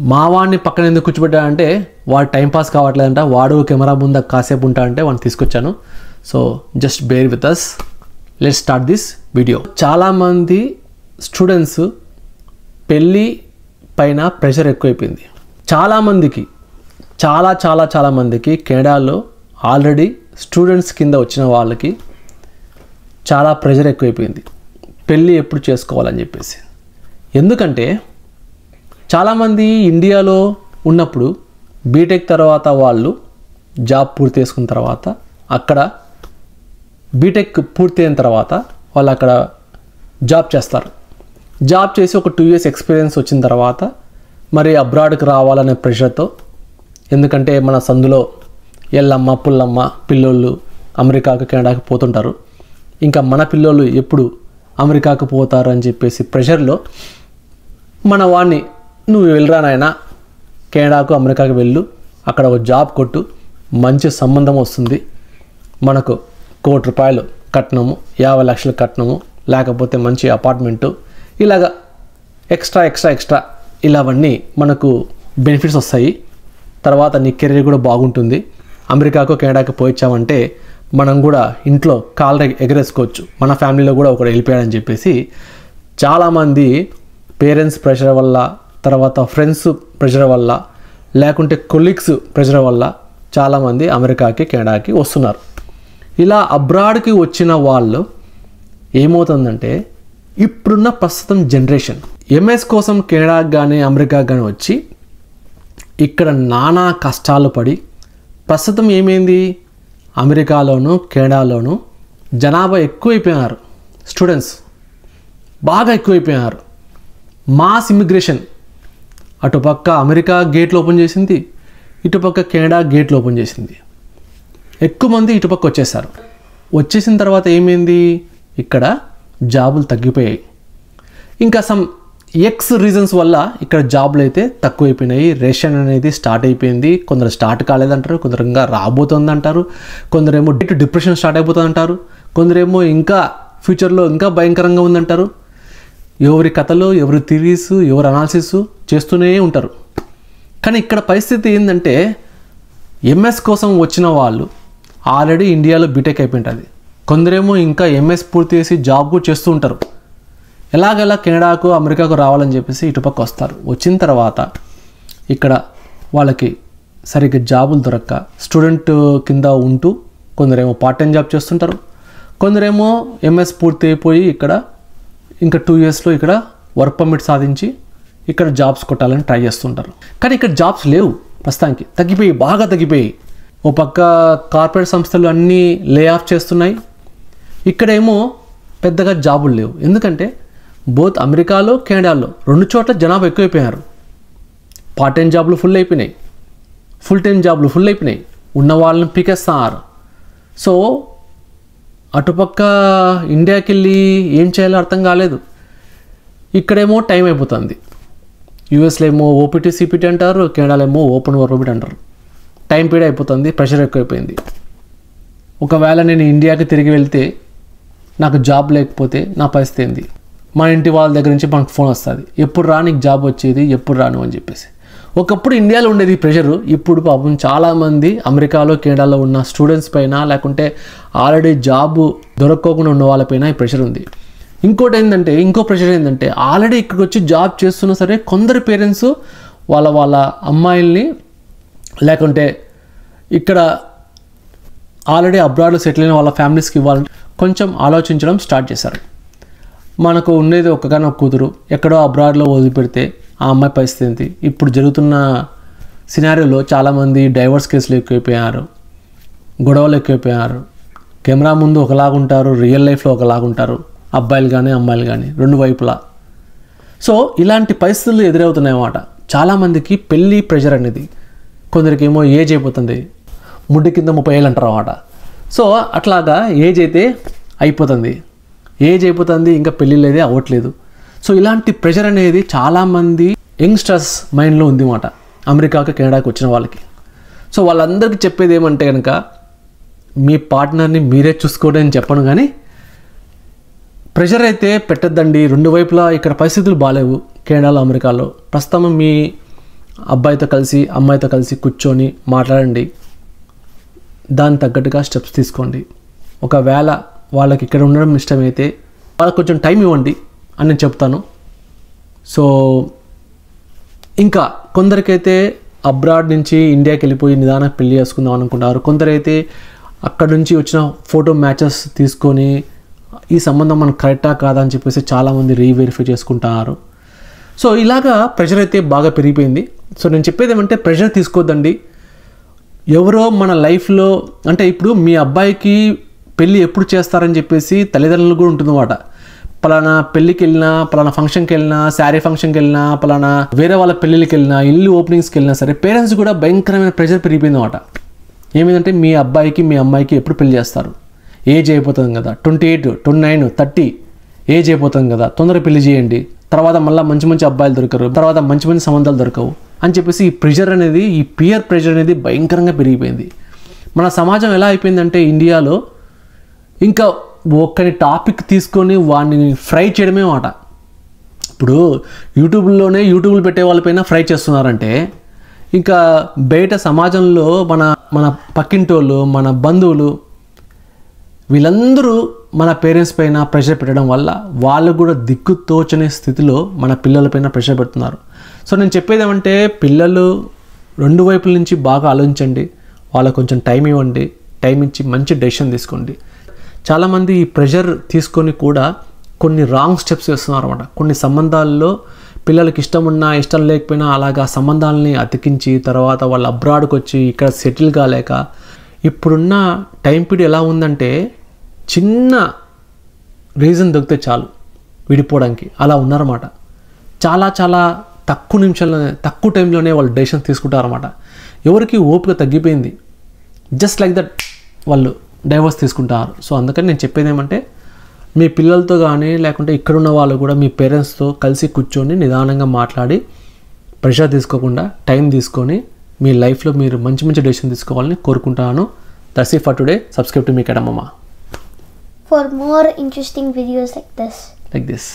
మా వాడిని పక్కన ఎందుకు కూర్చోబెట్టాడంటే వాడు టైంపాస్ కావట్లేదంట, వాడు కెమెరా ముందు కాసేపు ఉంటా అంటే వాడిని తీసుకొచ్చాను. So just bear with us, let's start this video. చాలామంది స్టూడెంట్స్ పెళ్ళి పైన ప్రెషర్ ఎక్కువైపోయింది. చాలామందికి చాలామందికి కెనడాలో ఆల్రెడీ స్టూడెంట్స్ కింద వచ్చిన వాళ్ళకి చాలా ప్రెషర్ ఎక్కువైపోయింది పెళ్ళి ఎప్పుడు చేసుకోవాలని చెప్పేసి. ఎందుకంటే చాలామంది ఇండియాలో ఉన్నప్పుడు బీటెక్ తర్వాత వాళ్ళు జాబ్ పూర్తి చేసుకున్న తర్వాత అక్కడ బీటెక్ పూర్తి అయిన తర్వాత వాళ్ళు అక్కడ జాబ్ చేస్తారు. జాబ్ చేసి ఒక 2 years ఎక్స్పీరియన్స్ వచ్చిన తర్వాత మరి అబ్రాడ్కి రావాలనే ప్రెషర్తో, ఎందుకంటే మన సందులో ఎల్లమ్మ పుల్లమ్మ పిల్లోళ్ళు అమెరికాకు కెనడాకి పోతుంటారు, ఇంకా మన పిల్లోళ్ళు ఎప్పుడు అమెరికాకు పోతారు అని చెప్పేసి ప్రెషర్లో మన వాడిని నువ్వు వెళ్ళరా నాయనా కెనడాకు అమెరికాకు వెళ్ళు, అక్కడ ఒక జాబ్ కొట్టు, మంచి సంబంధం వస్తుంది, మనకు ₹1,00,00,000 కట్నము, 50 లక్షలు కట్నము, లేకపోతే మంచి అపార్ట్మెంటు, ఇలాగా ఎక్స్ట్రా ఇలావన్నీ మనకు బెనిఫిట్స్ వస్తాయి. తర్వాత నీ కెరీర్ కూడా బాగుంటుంది. అమెరికాకు కెనడాకు పోయించామంటే మనం కూడా ఇంట్లో కాళ్ళు ఎగరేసుకోవచ్చు, మన ఫ్యామిలీలో కూడా ఒకడు వెళ్ళిపోయాడని చెప్పేసి చాలామంది పేరెంట్స్ ప్రెషర్ వల్ల, తర్వాత ఫ్రెండ్స్ ప్రెషర్ వల్ల, లేకుంటే కొలీగ్స్ ప్రెషర్ వల్ల చాలామంది అమెరికాకి కెనడాకి వస్తున్నారు. ఇలా అబ్రాడ్కి వచ్చిన వాళ్ళు ఏమవుతుందంటే ఇప్పుడున్న ప్రస్తుతం జనరేషన్ ఎంఎస్ కోసం కెనడాకి కానీ అమెరికాకి కానీ వచ్చి ఇక్కడ నానా కష్టాలు పడి ప్రస్తుతం ఏమైంది, అమెరికాలోను కెనడాలోను జనాభా ఎక్కువైపోయినారు, స్టూడెంట్స్ బాగా ఎక్కువైపోయినారు. మాస్ ఇమిగ్రేషన్, అటుపక్క అమెరికా గేట్లు ఓపెన్ చేసింది, ఇటుపక్క కెనడా గేట్లు ఓపెన్ చేసింది. ఎక్కువ మంది ఇటుపక్క వచ్చేసారు. వచ్చేసిన తర్వాత ఏమైంది, ఇక్కడ జాబులు తగ్గిపోయాయి. ఇంకా సమ్ రీజన్స్ వల్ల ఇక్కడ జాబులు అయితే తక్కువైపోయినాయి. రేషన్ అనేది స్టార్ట్ అయిపోయింది. కొందరు స్టార్ట్ కాలేదంటారు, కొందరు ఇంకా రాబోతుంది అంటారు, కొందరేమో డిప్రెషన్ స్టార్ట్ అయిపోతుంది అంటారు, కొందరేమో ఇంకా ఫ్యూచర్లో ఇంకా భయంకరంగా ఉందంటారు. ఎవరి కథలు, ఎవరి థిరీస్, ఎవరి అనాలిసిస్ చేస్తూనే ఉంటారు. కానీ ఇక్కడ పరిస్థితి ఏంటంటే ఎంఎస్ కోసం వచ్చిన వాళ్ళు ఆల్రెడీ ఇండియాలో బీటెక్ అయిపోయింటుంది, కొందరేమో ఇంకా ఎంఎస్ పూర్తి చేసి జాబ్ కూడా చేస్తూ ఉంటారు. ఎలాగలా కెనడాకు అమెరికాకు రావాలని చెప్పేసి ఇటుపక్క వస్తారు. వచ్చిన తర్వాత ఇక్కడ వాళ్ళకి సరిగ్గా జాబులు దొరక్క స్టూడెంట్ కింద ఉంటూ కొందరేమో పార్ట్ టైం జాబ్ చేస్తుంటారు, కొందరేమో ఎంఎస్ పూర్తి అయిపోయి ఇక్కడ ఇంకా 2 yearsలో ఇక్కడ వర్క్ పర్మిట్ సాధించి ఇక్కడ జాబ్స్ కొట్టాలని ట్రై చేస్తుంటారు. కానీ ఇక్కడ జాబ్స్ లేవు, ప్రస్తుతానికి తగ్గిపోయి, బాగా తగ్గిపోయి. ఓ పక్క కార్పొరేట్ సంస్థలు అన్నీ లే ఆఫ్ చేస్తున్నాయి, ఇక్కడేమో పెద్దగా జాబులు లేవు. ఎందుకంటే బోత్ అమెరికాలో కెనడాలో 2 చోట్ల జనాభా ఎక్కువైపోయారు. పార్ట్ టైం జాబులు ఫుల్ అయిపోయినాయి, ఫుల్ టైం జాబులు ఫుల్ అయిపోయినాయి, ఉన్న వాళ్ళని పీకేస్తున్నారు. సో అటుపక్క ఇండియాకి వెళ్ళి ఏం చేయాలో అర్థం కాలేదు. ఇక్కడేమో టైం అయిపోతుంది. యూఎస్లో ఏమో ఓపీటీ సిపిటీ అంటారు, కెనడాలో ఏమో ఓపెన్ వర్క్ పర్మిట్ అంటారు. టైం పీరియడ్ అయిపోతుంది, ప్రెషర్ ఎక్కువైపోయింది. ఒకవేళ నేను ఇండియాకి తిరిగి వెళ్తే నాకు జాబ్ లేకపోతే నా పరిస్థితి ఏంది, మా ఇంటి వాళ్ళ దగ్గర నుంచి మనకు ఫోన్ వస్తుంది, ఎప్పుడు రా నీకు జాబ్ వచ్చేది, ఎప్పుడు రాను అని చెప్పేసి. ఒకప్పుడు ఇండియాలో ఉండేది ప్రెషరు, ఇప్పుడు పాపం చాలామంది అమెరికాలో కెనడాలో ఉన్న స్టూడెంట్స్ పైన, లేకుంటే ఆల్రెడీ జాబ్ దొరక్కోకుండా ఉన్న వాళ్ళపైన ఈ ప్రెషర్ ఉంది. ఇంకో ప్రెషర్ ఏంటంటే ఆల్రెడీ ఇక్కడికి వచ్చి జాబ్ చేస్తున్నా సరే కొందరు పేరెంట్స్ వాళ్ళ అమ్మాయిల్ని, లేకుంటే ఇక్కడ ఆల్రెడీ అబ్రాడ్లో సెటిల్ అయిన వాళ్ళ ఫ్యామిలీస్కి ఇవ్వాలని కొంచెం ఆలోచించడం స్టార్ట్ చేశారు. మనకు ఉండేది ఒక్కగానొక్క కూతురు, ఎక్కడో అబ్రాడ్లో వదిలిపెడితే ఆ అమ్మాయి పరిస్థితి ఏంటి. ఇప్పుడు జరుగుతున్న సినారియోలో చాలామంది డైవర్స్ కేసులు ఎక్కువైపోయారు, గొడవలు ఎక్కువైపోయారు. కెమెరా ముందు ఒకలాగుంటారు, రియల్ లైఫ్లో ఒకలాగుంటారు, అబ్బాయిలు కానీ అమ్మాయిలు కానీ 2 వైపులా. సో ఇలాంటి పరిస్థితులు ఎదురవుతున్నాయి అన్నమాట చాలామందికి. పెళ్ళి ప్రెషర్ అనేది, కొందరికి ఏమో ఏజ్ అయిపోతుంది, ముడ్డి కింద 30 ఏళ్ళు అంటారు అన్నమాట. సో అట్లాగా ఏజ్ అయితే అయిపోతుంది, ఇంకా పెళ్ళిళ్ళు అయితే అవ్వట్లేదు. సో ఇలాంటి ప్రెషర్ అనేది చాలామంది యంగ్స్టర్స్ మైండ్లో ఉంది అన్నమాట అమెరికాకి కెనడాకి వచ్చిన వాళ్ళకి. సో వాళ్ళందరికీ చెప్పేది ఏమంటే కనుక మీ పార్ట్నర్ని మీరే చూసుకోవడం అని చెప్పను, కానీ ప్రెషర్ అయితే పెట్టద్దండి. 2 వైపులా ఇక్కడ పరిస్థితులు బాగాలేవు కెనడాలో అమెరికాలో. ప్రస్తుతం మీ అబ్బాయితో కలిసి అమ్మాయితో కలిసి కూర్చొని మాట్లాడండి. దానికి తగ్గట్టుగా స్టెప్స్ తీసుకోండి. ఒకవేళ వాళ్ళకి ఇక్కడ ఉండడం ఇష్టమైతే వాళ్ళకి కొంచెం టైం ఇవ్వండి అని నేను చెప్తాను. సో ఇంకా కొందరికైతే అబ్రాడ్ నుంచి ఇండియాకి వెళ్ళిపోయి నిదానంగా పెళ్లి చేసుకుందాం అనుకుంటారు. కొందరైతే అక్కడ నుంచి వచ్చిన ఫోటో మ్యాచెస్ తీసుకొని ఈ సంబంధం మనకు కరెక్టా కాదా అని చెప్పేసి చాలామంది రీవెరిఫై చేసుకుంటారు. సో ఇలాగా ప్రెషర్ అయితే బాగా పెరిగిపోయింది. సో నేను చెప్పేది ఏమంటే ప్రెషర్ తీసుకోవద్దండి. ఎవరో మన లైఫ్లో అంటే ఇప్పుడు మీ అబ్బాయికి పెళ్ళి ఎప్పుడు చేస్తారని చెప్పేసి తల్లిదండ్రులు కూడా ఉంటుందన్నమాట. పలానా పెళ్ళికి వెళ్ళినా, పలానా ఫంక్షన్కి వెళ్ళినా, శారీ ఫంక్షన్కి వెళ్ళినా, పలానా వేరే వాళ్ళ పెళ్ళిళ్ళకి వెళ్ళినా, ఇల్లు ఓపెనింగ్స్కి వెళ్ళినా సరే పేరెంట్స్ కూడా భయంకరమైన ప్రెషర్ పెరిగిపోయింది అన్నమాట. ఏమిటంటే మీ అబ్బాయికి మీ అమ్మాయికి ఎప్పుడు పెళ్లి చేస్తారు, ఏజ్ అయిపోతుంది కదా, 28, 29, 30 ఏజ్ అయిపోతుంది కదా, తొందరగా పెళ్లి చేయండి, తర్వాత మళ్ళీ మంచి మంచి అబ్బాయిలు దొరకరు, తర్వాత మంచి మంచి సంబంధాలు దొరకవు అని చెప్పేసి ఈ ప్రెషర్ అనేది, ఈ పియర్ ప్రెషర్ అనేది భయంకరంగా పెరిగిపోయింది. మన సమాజం ఎలా అయిపోయిందంటే ఇండియాలో ఇంకా ఒక్కరి టాపిక్ తీసుకొని వాడిని ఫ్రై చేయడమే మాట. ఇప్పుడు యూట్యూబ్లు పెట్టే వాళ్ళపైన ఫ్రై చేస్తున్నారంటే ఇంకా బయట సమాజంలో మన పక్కింటోళ్ళు, మన బంధువులు వీళ్ళందరూ మన పేరెంట్స్ పైన ప్రెషర్ పెట్టడం వల్ల వాళ్ళు కూడా దిక్కు తోచని స్థితిలో మన పిల్లలపైన ప్రెషర్ పెడుతున్నారు. సో నేను చెప్పేది ఏమంటే పిల్లలు రెండు వైపుల నుంచి బాగా ఆలోచించండి, వాళ్ళకు కొంచెం టైం ఇవ్వండి, టైం ఇచ్చి మంచి డెసిషన్ తీసుకోండి. చాలామంది ఈ ప్రెషర్ తీసుకొని కూడా కొన్ని రాంగ్ స్టెప్స్ వేస్తున్నారు అన్నమాట. కొన్ని సంబంధాల్లో పిల్లలకి ఇష్టం ఉన్నా ఇష్టం లేకపోయినా అలాగా సంబంధాలని అతికించి తర్వాత వాళ్ళు అబ్రాడ్కి వచ్చి ఇక్కడ సెటిల్ కాలేక ఇప్పుడున్న టైం పీరియడ్ ఎలా ఉందంటే చిన్న రీజన్ దొరికితే చాలు విడిపోవడానికి అలా ఉన్నారన్నమాట. చాలా చాలా తక్కువ నిమిషాల్లోనే, తక్కువ టైంలోనే వాళ్ళు డెసిషన్స్ తీసుకుంటారన్నమాట. ఎవరికి ఓపిక తగ్గిపోయింది, జస్ట్ లైక్ దట్ వాళ్ళు డైవర్స్ తీసుకుంటారు. సో అందుకని నేను చెప్పేది ఏమంటే మీ పిల్లలతో కానీ లేకుంటే ఇక్కడున్న వాళ్ళు కూడా మీ పేరెంట్స్తో కలిసి కూర్చొని నిదానంగా మాట్లాడి ప్రెషర్ తీసుకోకుండా టైం తీసుకొని మీ లైఫ్లో మీరు మంచి మంచి డెసిషన్ తీసుకోవాలని కోరుకుంటాను. That's it for today. Subscribe to me academy for more interesting videos like this.